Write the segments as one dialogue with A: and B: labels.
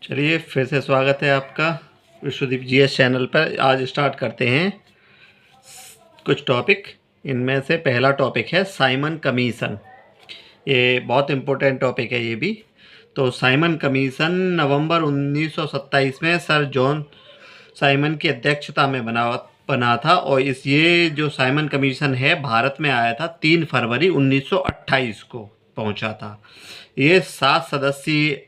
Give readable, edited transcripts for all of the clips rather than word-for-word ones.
A: चलिए फिर से स्वागत है आपका विश्वदीप जीएस चैनल पर। आज स्टार्ट करते हैं कुछ टॉपिक। इनमें से पहला टॉपिक है साइमन कमीशन। ये बहुत इम्पोर्टेंट टॉपिक है ये भी। तो साइमन कमीशन नवंबर 1927 में सर जॉन साइमन की अध्यक्षता में बना था और ये जो साइमन कमीशन है भारत में आया था 3 फरवरी 1928 को पहुंचा था। ये 7 सदस्यीय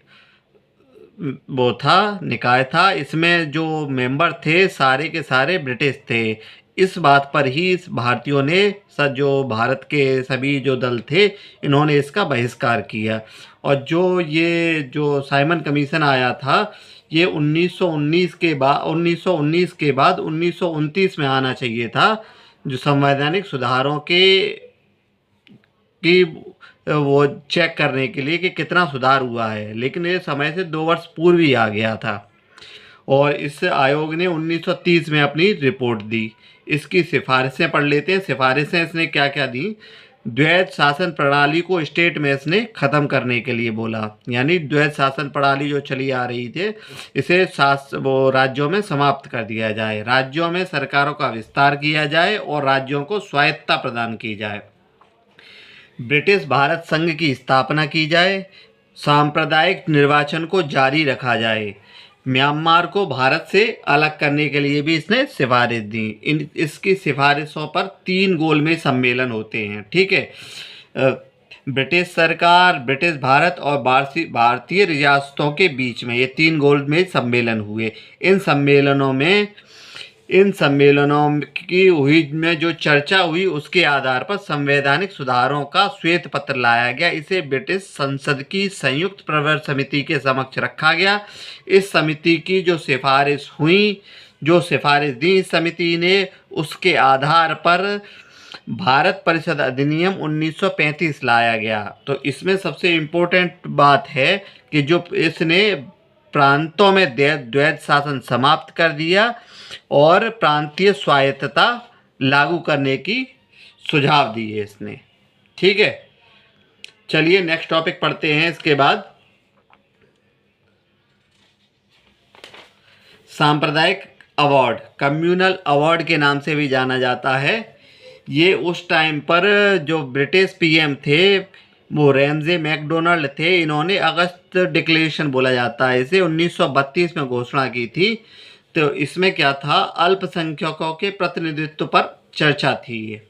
A: वो था निकाय था। इसमें जो मेंबर थे सारे के सारे ब्रिटिश थे। इस बात पर ही इस भारतीयों ने जो भारत के सभी जो दल थे इन्होंने इसका बहिष्कार किया। और जो साइमन कमीशन आया था ये 1919 के बाद 1929 में आना चाहिए था, जो संवैधानिक सुधारों की वो चेक करने के लिए कि कितना सुधार हुआ है, लेकिन ये समय से 2 वर्ष पूर्व ही आ गया था। और इस आयोग ने 1930 में अपनी रिपोर्ट दी। इसकी सिफारिशें पढ़ लेते हैं। सिफारिशें इसने क्या क्या दी। द्वैध शासन प्रणाली को स्टेट में इसने ख़त्म करने के लिए बोला, यानी द्वैध शासन प्रणाली जो चली आ रही थी इसे राज्यों में समाप्त कर दिया जाए। राज्यों में सरकारों का विस्तार किया जाए और राज्यों को स्वायत्तता प्रदान की जाए। ब्रिटिश भारत संघ की स्थापना की जाए। सांप्रदायिक निर्वाचन को जारी रखा जाए। म्यांमार को भारत से अलग करने के लिए भी इसने सिफारिश दी। इसकी सिफारिशों पर 3 गोलमेज सम्मेलन होते हैं, ठीक है। ब्रिटिश सरकार, ब्रिटिश भारत और भारतीय रियासतों के बीच में ये 3 गोलमेज सम्मेलन हुए। इन सम्मेलनों की जो चर्चा हुई उसके आधार पर संवैधानिक सुधारों का श्वेत पत्र लाया गया। इसे ब्रिटिश संसद की संयुक्त प्रवर समिति के समक्ष रखा गया। इस समिति की जो सिफारिश दी इस समिति ने, उसके आधार पर भारत परिषद अधिनियम 1935 लाया गया। तो इसमें सबसे इम्पोर्टेंट बात है कि जो इसने प्रांतों में द्वैध शासन समाप्त कर दिया और प्रांतीय स्वायत्तता लागू करने की सुझाव दिए इसने, ठीक है। चलिए नेक्स्ट टॉपिक पढ़ते हैं। इसके बाद सांप्रदायिक अवार्ड, कम्युनल अवार्ड के नाम से भी जाना जाता है। ये उस टाइम पर जो ब्रिटिश पीएम थे वो रैमजे मैकडोनाल्ड थे। इन्होंने अगस्त डिक्लेरेशन बोला जाता है इसे, 1932 में घोषणा की थी। तो इसमें क्या था, अल्पसंख्यकों के प्रतिनिधित्व पर चर्चा थी।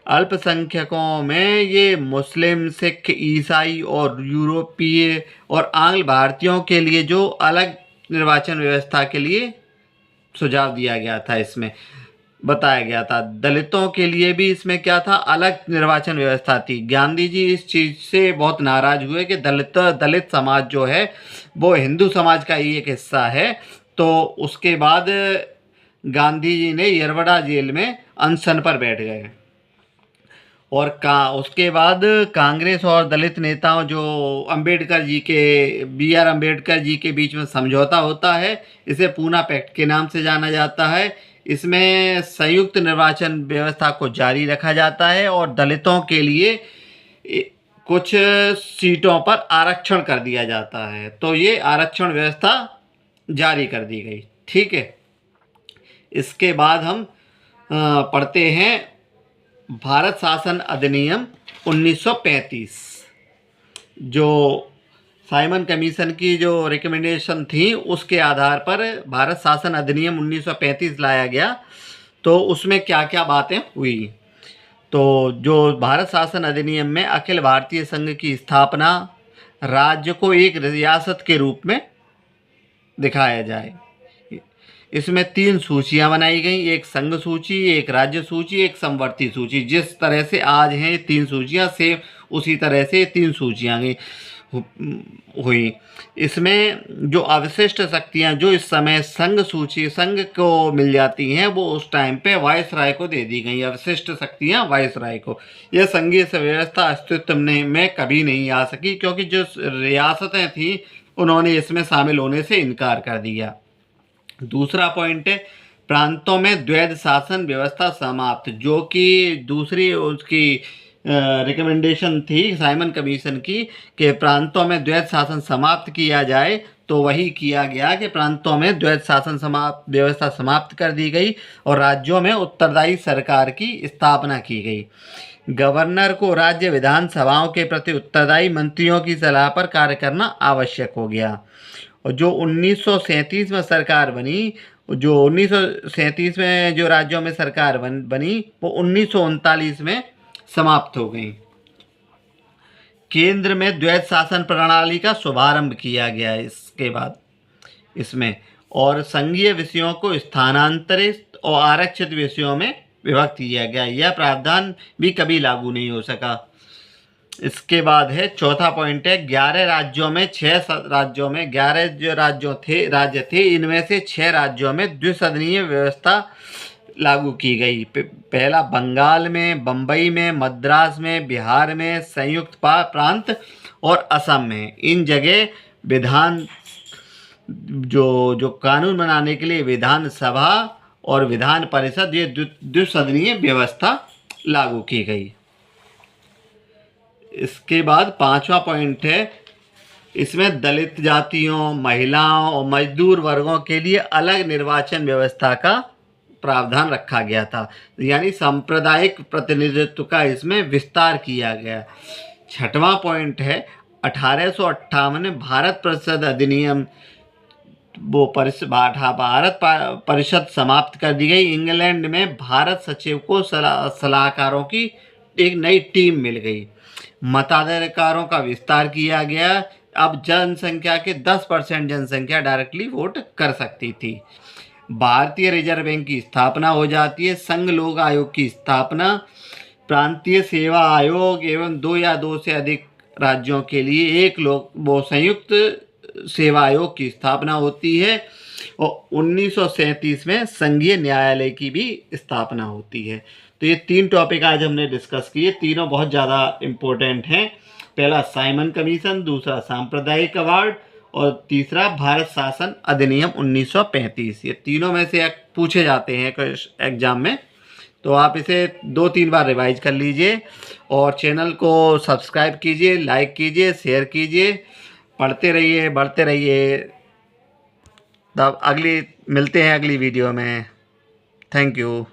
A: अल्पसंख्यकों में ये मुस्लिम, सिख, ईसाई और यूरोपीय और आंग्ल भारतीयों के लिए जो अलग निर्वाचन व्यवस्था के लिए सुझाव दिया गया था, इसमें बताया गया था। दलितों के लिए भी इसमें क्या था, अलग निर्वाचन व्यवस्था थी। गांधी जी इस चीज़ से बहुत नाराज हुए कि दलित समाज जो है वो हिंदू समाज का ही एक हिस्सा है। तो उसके बाद गांधी जी ने यरवड़ा जेल में अनशन पर बैठ गए। और उसके बाद कांग्रेस और दलित नेताओं जो BR अम्बेडकर जी के बीच में समझौता होता है, इसे पूना पैक्ट के नाम से जाना जाता है। इसमें संयुक्त निर्वाचन व्यवस्था को जारी रखा जाता है और दलितों के लिए कुछ सीटों पर आरक्षण कर दिया जाता है। तो ये आरक्षण व्यवस्था जारी कर दी गई, ठीक है। इसके बाद हम पढ़ते हैं भारत शासन अधिनियम 1935। जो साइमन कमीशन की जो रिकमेंडेशन थी उसके आधार पर भारत शासन अधिनियम 1935 लाया गया। तो उसमें क्या क्या बातें हुई। तो जो भारत शासन अधिनियम में अखिल भारतीय संघ की स्थापना, राज्य को एक रियासत के रूप में दिखाया जाए। इसमें 3 सूचियां बनाई गई, एक संघ सूची, एक राज्य सूची, एक समवर्ती सूची। जिस तरह से आज हैं 3 सूचियां, सेम उसी तरह से 3 सूचियां हुई। इसमें जो अवशिष्ट शक्तियां जो इस समय संघ को मिल जाती हैं, वो उस टाइम पे वायसराय को दे दी गई। अवशिष्ट शक्तियां वायसराय को। यह संघीय व्यवस्था अस्तित्व में कभी नहीं आ सकी, क्योंकि जो रियासतें थीं उन्होंने इसमें शामिल होने से इनकार कर दिया। दूसरा पॉइंट है प्रांतों में द्वैध शासन व्यवस्था समाप्त, जो कि दूसरी उसकी रिकमेंडेशन थी साइमन कमीशन की कि प्रांतों में द्वैध शासन समाप्त किया जाए। तो वही किया गया कि प्रांतों में द्वैध शासन व्यवस्था समाप्त कर दी गई और राज्यों में उत्तरदायी सरकार की स्थापना की गई। गवर्नर को राज्य विधानसभाओं के प्रति उत्तरदायी मंत्रियों की सलाह पर कार्य करना आवश्यक हो गया। और जो 1937 में सरकार बनी, जो 1937 में जो राज्यों में सरकार बनी वो 1939 में समाप्त हो गई। केंद्र में द्वैध शासन प्रणाली का शुभारंभ किया गया इसके बाद इसमें, और संघीय विषयों को स्थानांतरित और आरक्षित विषयों में विभक्त किया गया। यह प्रावधान भी कभी लागू नहीं हो सका। इसके बाद है चौथा पॉइंट है 11 राज्यों में 6 राज्यों में 11 जो राज्य थे इनमें से 6 राज्यों में द्विसदनीय व्यवस्था लागू की गई। पहला बंगाल में, बम्बई में, मद्रास में, बिहार में, संयुक्त प्रांत और असम में। इन जगह विधान जो कानून बनाने के लिए विधानसभा और विधान परिषद ये द्विसदनीय व्यवस्था लागू की गई। इसके बाद पांचवा पॉइंट है इसमें दलित जातियों, महिलाओं और मजदूर वर्गों के लिए अलग निर्वाचन व्यवस्था का प्रावधान रखा गया था, यानी सांप्रदायिक प्रतिनिधित्व का इसमें विस्तार किया गया। छठवां पॉइंट है 1858 में भारत परिषद अधिनियम भारत परिषद समाप्त कर दी गई। इंग्लैंड में भारत सचिव को सलाहकारों की एक नई टीम मिल गई। मताधिकारों का विस्तार किया गया। अब जनसंख्या के 10% जनसंख्या डायरेक्टली वोट कर सकती थी। भारतीय रिजर्व बैंक की स्थापना हो जाती है। संघ लोक आयोग की स्थापना, प्रांतीय सेवा आयोग एवं 2 या 2 से अधिक राज्यों के लिए एक संयुक्त सेवा आयोग की स्थापना होती है। और 1937 में संघीय न्यायालय की भी स्थापना होती है। तो ये 3 टॉपिक आज हमने डिस्कस किए, तीनों बहुत ज़्यादा इम्पोर्टेंट हैं। पहला साइमन कमीशन, दूसरा सांप्रदायिक अवार्ड और तीसरा भारत शासन अधिनियम 1935। ये तीनों में से पूछे जाते हैं एग्जाम में, तो आप इसे 2-3 बार रिवाइज कर लीजिए और चैनल को सब्सक्राइब कीजिए, लाइक कीजिए, शेयर कीजिए। पढ़ते रहिए, बढ़ते रहिए। तब मिलते हैं अगली वीडियो में। Thank you.